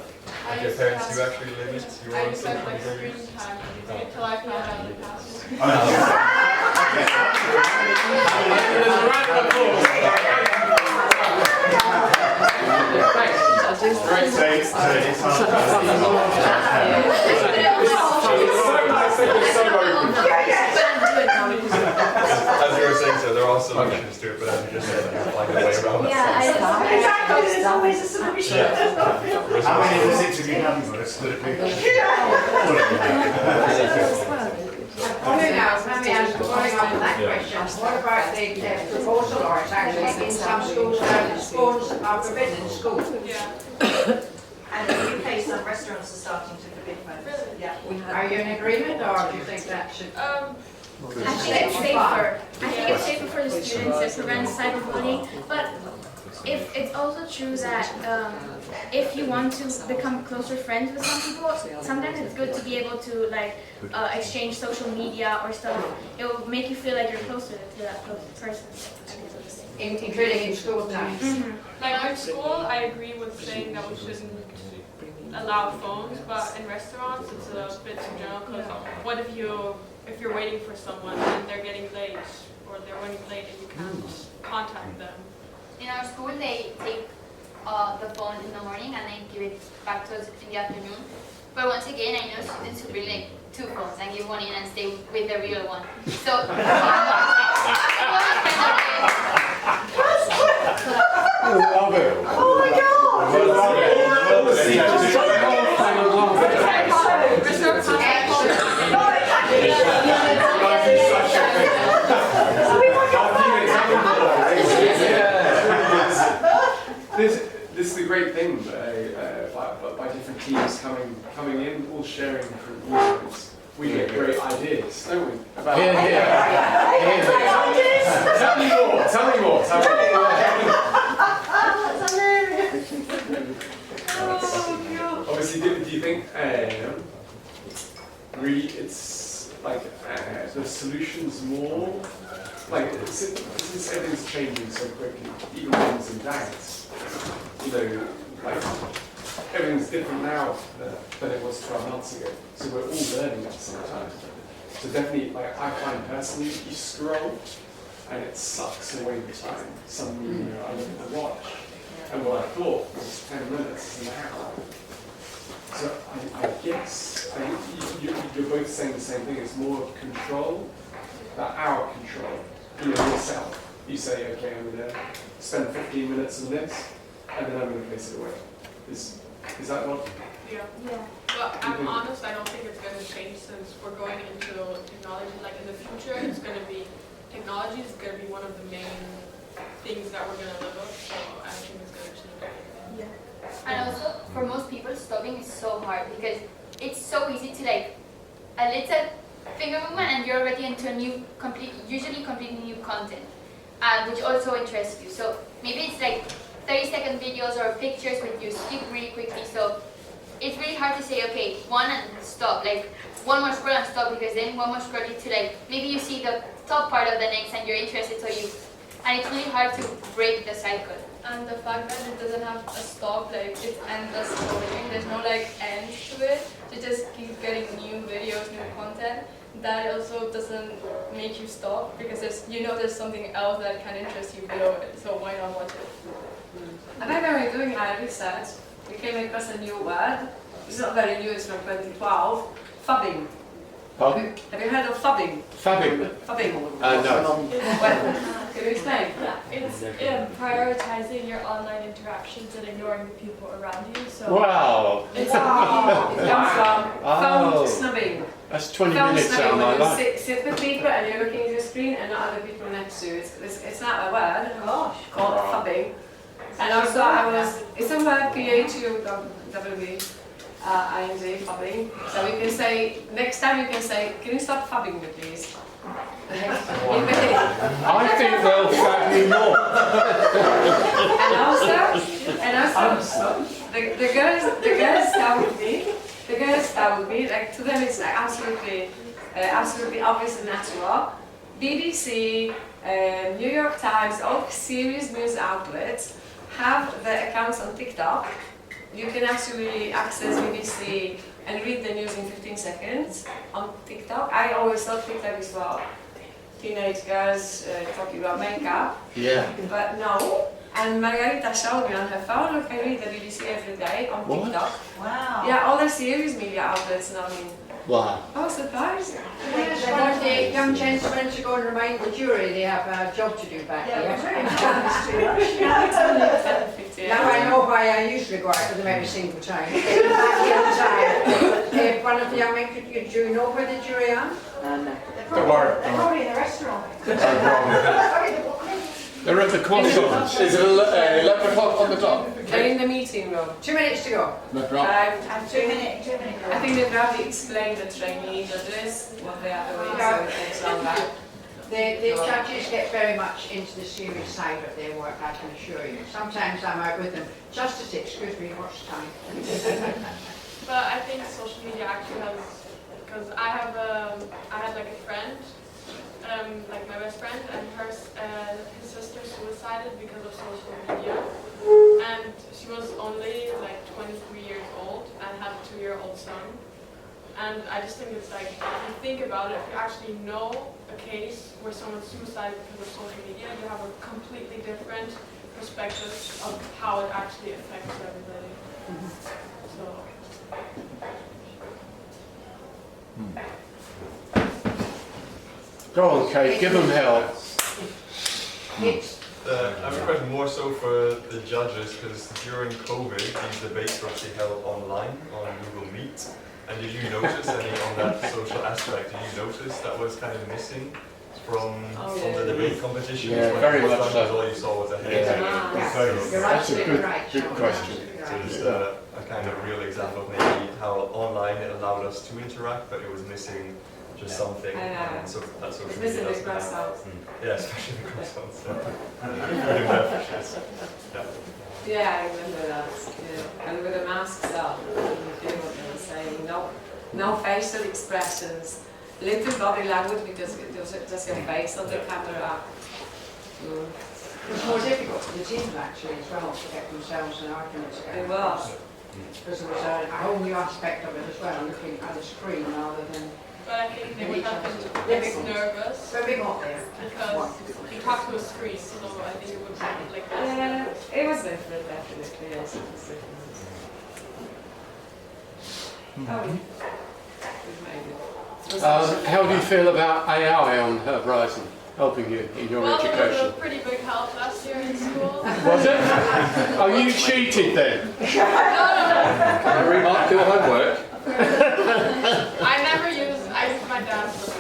Like your parents do actually limit your I just social have media screen use? time until I found out the password. As you were saying, so there are solutions to it, but as you just said, you find a way around it. exactly, there's always a solution. How many of the 6 of you haven't got a split people? Let me ask, following up on that question, what about the proposal, or it's actually in some schools that phones are forbidden in school? Yeah. And in the UK, some restaurants are starting to forbid phones. Yeah. Are you in agreement, or do you think that should? I think it's safer. I think it's safer for the students. It prevents cyberbullying. But if it's also true that if you want to become closer friends with some people, sometimes it's good to be able to exchange social media or stuff. It will make you feel like you're closer to that person. Including in school times. In school, I agree with saying that we shouldn't allow phones, but in restaurants, it's a bit too general. Because what if you're waiting for someone and they're getting late, or they're running late and you can't contact them? In our school, they take the phone in the morning and then give it back to us in the afternoon. But once again, I know students who bring 2 phones and give one in and stay with the real one. So, I love it. Oh my God! This is the great thing by different teams coming in, all sharing different viewpoints. We get great ideas, don't we? About Tell me more. Obviously, do you think really it's the solutions more since everything's changing so quickly, even things and dads, everything's different now than it was 12 months ago. So we're all learning at the same time. So definitely, I find personally, you scroll and it sucks away the time. Suddenly, I look at the watch, and what I thought was 10 minutes is an hour. So I guess you're both saying the same thing. It's more of control, our control. Yourself. You say, okay, I'm going to spend 15 minutes on this, and then I'm going to place it away. Is that what? Yeah. But I'm honest, I don't think it's going to change since we're going into technology. Like in the future, it's going to be, technology is going to be one of the main things that we're going to live with. So I don't think it's going to change anything. Yeah. And also, for most people, stopping is so hard because it's so easy to like a little finger movement and you're already into a new, usually completely new content, which also interests you. So maybe it's like 30-second videos or pictures with you skip really quickly. So it's really hard to say, okay, one and stop, like one more scroll and stop, because then one more scroll leads to like, maybe you see the top part of the next and you're interested, and it's really hard to break the cycle. And the fact that it doesn't have a stop, like it's endless scrolling, there's no like end to it, you just keep getting new videos, new content. That also doesn't make you stop because there's something else that can interest you below it, so why not watch it? And then when we're doing our research, we came across a new word. It's not very new, it's from 2012. Fubbing. Pardon? Have you heard of fubbing? Fabbing? Fubbing. No. Well, can you explain? It's prioritizing your online interactions and ignoring the people around you. So Wow. It comes from phone snubbing. That's 20 Phone minutes out of snubbing, my when you life. sit with people and you're looking at your screen and not other people next to you. It's not a word called fubbing. And also it's a word P-H-U-W-B. ING, fubbing. So we can say, next time you can say, can you stop fubbing me please? I think they'll fab me more. and also, the girls that would be, like to them it's like absolutely obvious and natural. BBC, New York Times, all serious news outlets have their accounts on TikTok. You can actually access BBC and read the news in 15 seconds on TikTok. I always thought TikTok is for teenage girls talking about makeup. Yeah. But no. And Margarita showed me on her phone, look, I read the BBC every day on TikTok. Wow. Yeah, all the serious media outlets know me. Wow. I was surprised. Yes, I want the young gentlemen to go and remind the jury they have a job to do back here. Now I know why I usually go out with them every single time. If one of the young men, do you know where the jury are? Don't worry. They're probably in the restaurant. They're at the croissants. Is it 11 o'clock on the dot? They're in the meeting room. 2 minutes to go. I 2 minutes. I think they've probably explained the trainee judges what they are doing, so it takes longer. The judges get very much into the serious side of their work, I can assure you. Sometimes I'm out with them just to say, excuse me, what's time? But I think social media actually has, because I had like a friend, like my best friend, and his sister suicided because of social media. And she was only like 23 years old and had a 2-year-old son. And I just think it's like, if you think about it, if you actually know a case where someone suicided because of social media, you have a completely different perspective of how it actually affects everybody. So. Go on, Kate, give them hell. I have a question more so for the judges, because during COVID, these debates were actually held online on Google Meet. And did you notice any on that social aspect? Did you notice that was kind of missing from the debate competition? Yeah, very much so. All you saw was a head. That's a good question. So just a kind of real example of maybe how online it allowed us to interact, but it was missing just something. So that social media doesn't have. Yeah, especially the croissants. Yeah, I remember that. Yeah. And with the masks up, you hear what they were saying. No facial expressions, little body language because it was just your face on the camera. It's more difficult for the team actually as well to get themselves an argument together. It was. Because there was a whole new aspect of it as well, looking at the screen rather than. But I think they would have been a bit nervous Very big up there. because you talk to a screen, so I think it would be like that. Yeah, it was different, definitely. Yes, it was different. How do you feel about AI on Horizon helping you in your Well, it was education? a pretty big help last year in school. Was it? Oh, you cheated then? No. Remark your homework. I used my dad's.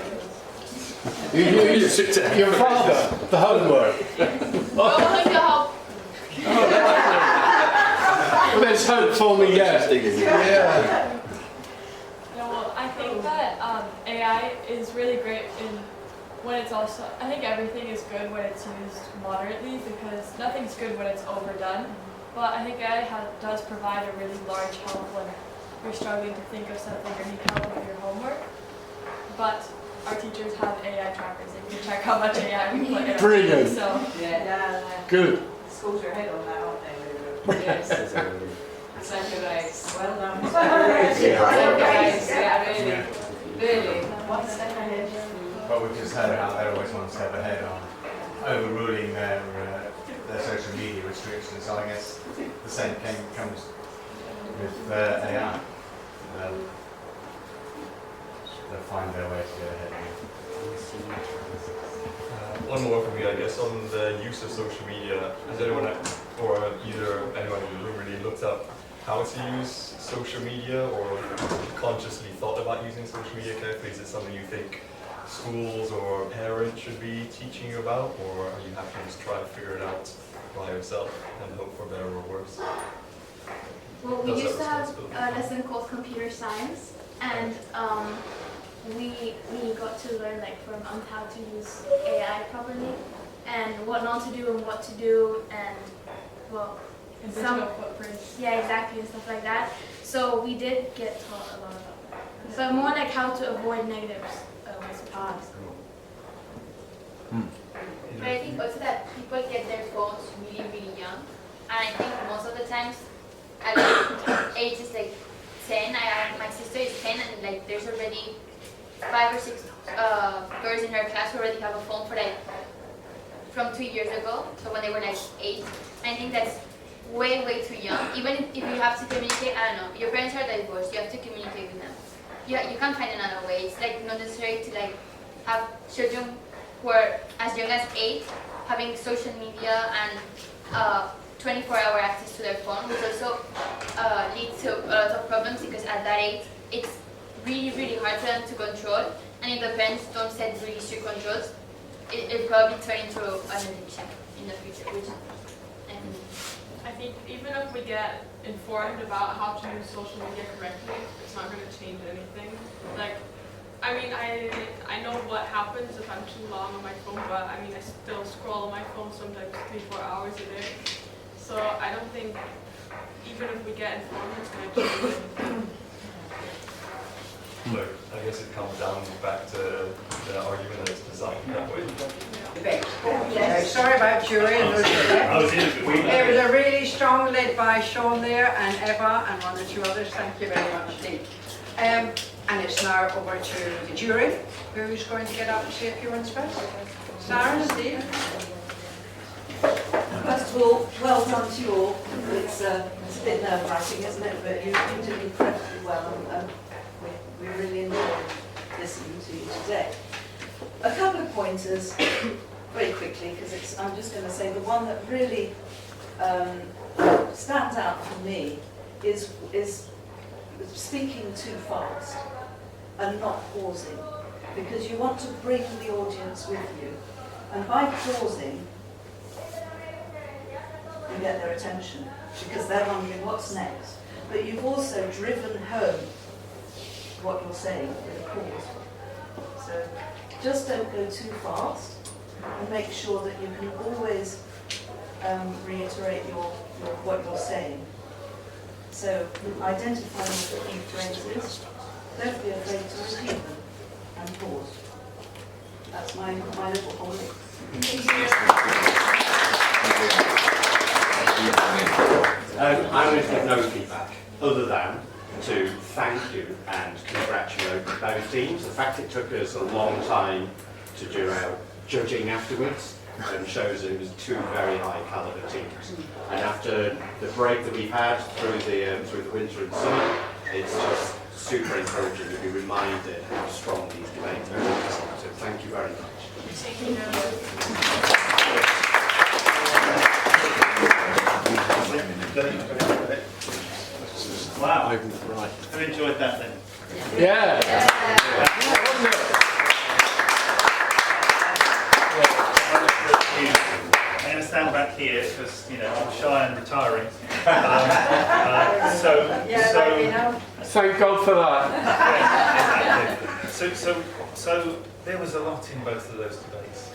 You used your father, the homework. Well, like to help. Well, there's hope for me yet. Yeah. No, well, I think that AI is really great when it's also, I think everything is good when it's used moderately because nothing's good when it's overdone. But I think AI does provide a really large help when you're struggling to think of something or need help with your homework. But our teachers have AI trackers. They can check how much AI we put in. Brilliant. So, Yeah. Good. Schools are ahead on that, aren't they? Yes. Second race. Well done. Second race, yeah, really. Really. One step ahead. But we've just heard how they're always one step ahead on overruling their social media restrictions. So I guess the same comes with AI. They'll find their way to get ahead. One more from me, I guess, on the use of social media. Has anyone, or either anyone who really looked up how to use social media or consciously thought about using social media carefully? Is it something you think schools or parents should be teaching you about, or are you happy to just try to figure it out by yourself and hope for better or worse? Well, we Does used to that have responsibility? a lesson called computer science, and we got to learn like for a month how to use AI properly and what not to do and what to do, and well, and digital footprints. yeah, exactly, and stuff like that. So we did get taught a lot about that, but more like how to avoid negatives. But I think also that people get their phones really, really young. And I think most of the times, at like ages like 10, my sister is 10 and like there's already 5 or 6 girls in her class who already have a phone for like, from 2 years ago, so when they were like 8. I think that's way, way too young. Even if you have to communicate, I don't know, your parents are divorced, you have to communicate with them. You can't find another way. It's like not necessary to like have children who are as young as 8 having social media and 24-hour access to their phone, which also leads to a lot of problems because at that age it's really, really hard for them to control. And if the parents don't set really strict controls, it'll probably turn into an addiction in the future, which I think even if we get informed about how to use social media correctly, it's not going to change anything. Like, I mean, I know what happens if I'm too long on my phone, but I mean, I still scroll on my phone sometimes 3-4 hours a day. So I don't think, even if we get informed, it's going to change anything. Look, I guess it comes down back to the argument that it's designed that way. Debate. Sorry about jury and those It was a really strong led by Sean there and Eva and 1 or 2 others. Thank you very much indeed. And it's now over to the jury. Who's going to get up and say a few words first? Sarah and Steve. First of all, well done to you all. It's a bit nerve-wracking, isn't it? But you did incredibly well, and we really enjoyed listening to you today. A couple of pointers, very quickly, because I'm just going to say the one that really stands out for me is speaking too fast and not pausing, because you want to bring the audience with you, and by pausing you get their attention because they're wondering what's next, but you've also driven home what you're saying with a pause. So just don't go too fast and make sure that you can always reiterate what you're saying. So identify the key phrases, don't be afraid to repeat them, and pause. That's my little holiday. I would give no feedback other than to thank you and congratulate both teams. The fact it took us a long time to do our judging afterwards shows it was 2 very high caliber teams. And after the break that we've had through the winter and summer, it's just super encouraging to be reminded how strong these debates are. So thank you very much. Wow. Right. Who enjoyed that then? Yeah. I'm going to stand back here because I'm shy and retiring. Thank God for that. Yeah, exactly. So there was a lot in both of those debates.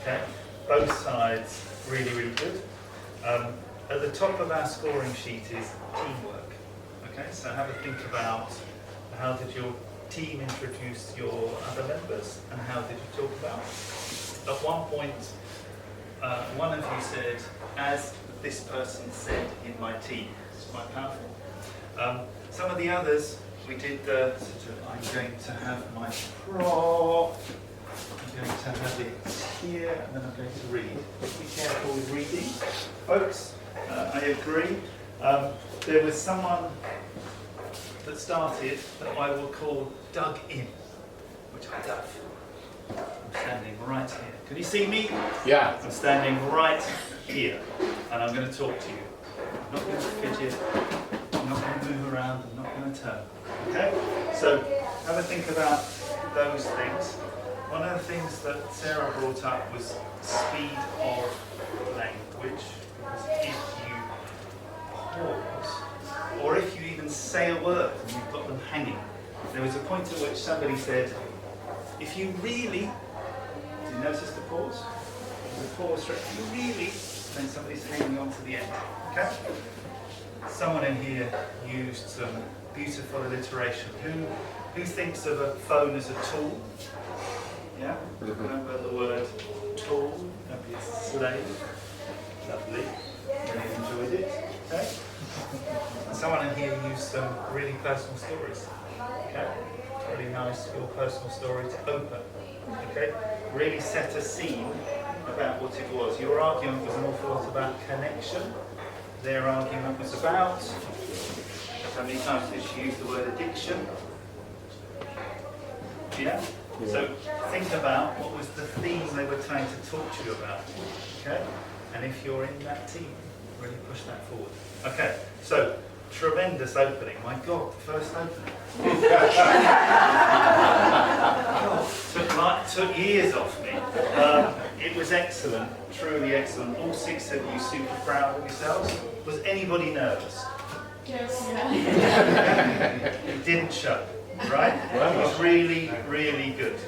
Okay, both sides really good. At the top of our scoring sheet is teamwork. Okay, so have a think about how did your team introduce your other members and how did you talk about it? At one point, one of you said, as this person said in my team. It's quite powerful. Some of the others, we did I'm going to have my prop, I'm going to have it here, and then I'm going to read. Be careful with reading. Folks, I agree. There was someone that started that I will call dug in, which I love. I'm standing right here. Can you see me? Yeah. I'm standing right here, and I'm going to talk to you. I'm not going to fidget, I'm not going to move around, I'm not going to turn. Okay? So, have a think about those things. One of the things that Sarah brought up was speed of language. Because if you pause, or if you even say a word and you've got them hanging, there was a point at which somebody said, if you really, do you notice the pause? There's a pause, if you really, then somebody's hanging on to the end. Okay? Someone in here used some beautiful alliteration. Who thinks of a phone as a tool? Yeah? Remember the word tool? Don't be a slave. Lovely. Really enjoyed it. Okay? And someone in here used some really personal stories. Okay? Really nice, your personal story to open. Okay? Really set a scene about what it was. Your argument was an awful lot about connection. Their argument was about, how many times did she use the word addiction? Yeah? So think about what was the theme they were trying to talk to you about. Okay? And if you're in that team, really push that forward. Okay, so tremendous opening. My God, the first opening. Took years off me. It was excellent, truly excellent. All 6 of you super proud of yourselves. Was anybody nervous? Yes. It didn't show, right? It was really, really good.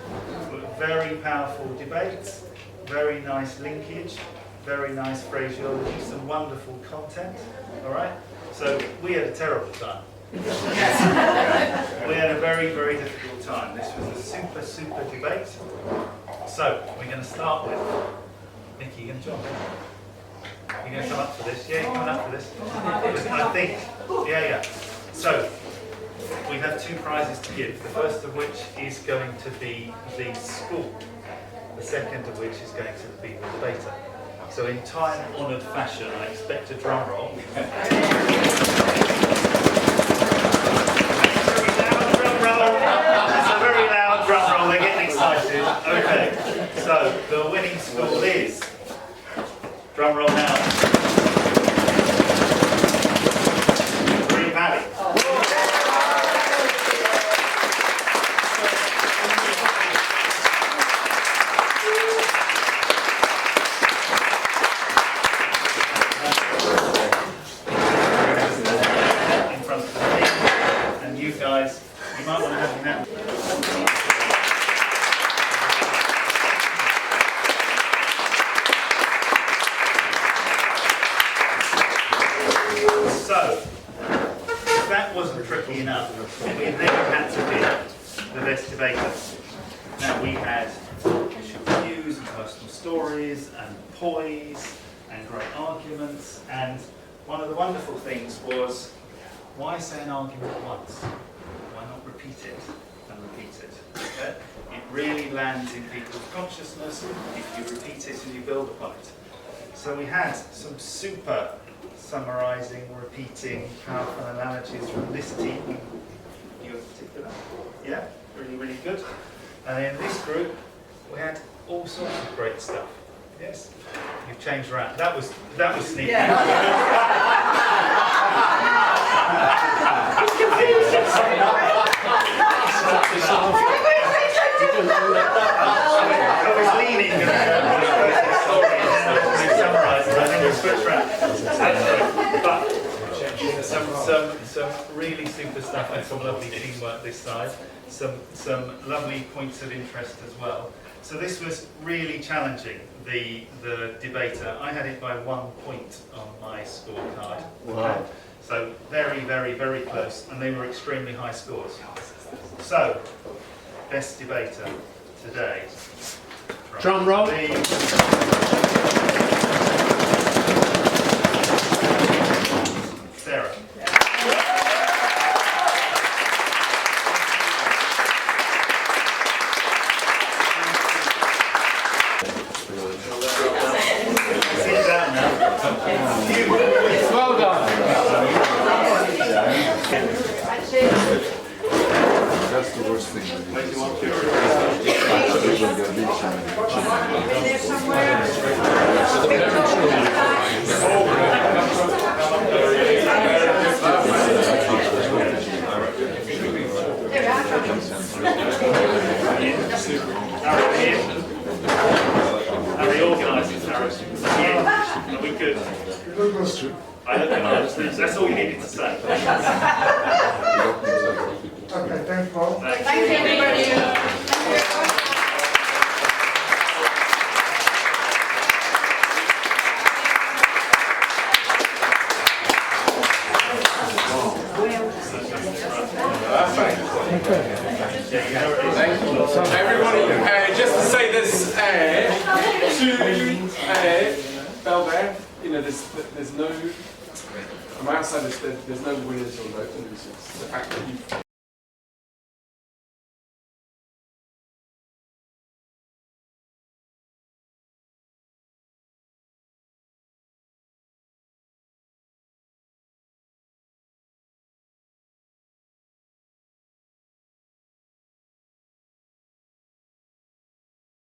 Very powerful debates, very nice linkage, very nice phraseology, some wonderful content, all right? So we had a terrible time. We had a very, very difficult time. This was a super, super debate. So we're going to start with, Nikki, you're going to jump in? You're going to come up for this? Yeah, you're coming up for this? I think, yeah. So, we have 2 prizes to give. The first of which is going to be the school. The second of which is going to be the debater. So in time-honoured fashion, I expect a drum roll. Very loud drum roll. It's a very loud drum roll. They're getting excited. Okay. So the winning school is. Drum roll now. Vally. In front of me, and you guys, you might want to have your hand. So, if that wasn't tricky enough, we then had to be the best debater. Now we had views and personal stories and poise and great arguments, and one of the wonderful things was, why say an argument once? Why not repeat it and repeat it? Okay? It really lands in people's consciousness if you repeat it and you build upon it. So we had some super summarising, repeating, powerful analogies from this team. You're particular. Yeah, really, really good. And in this group, we had all sorts of great stuff. Yes, you've changed around. That was sneaky. I was leaning and summarising. I think you switched around. But some really super stuff and some lovely teamwork this side. Some lovely points of interest as well. So this was really challenging, the debater. I had it by 1 point on my scorecard. Wow. So very, very, very close, and they were extremely high scores. So, best debater today. Drum roll. Sarah. Sit down now. Well done. That's the worst thing. Are they organising, Sarah? Yeah. Are we good? I don't know. That's all you needed to say. Okay, thanks, Paul. Thank you, everybody. Everybody, just to say this, to Bellver, you know, there's no, from outside, there's no winners or no losers. The fact that you've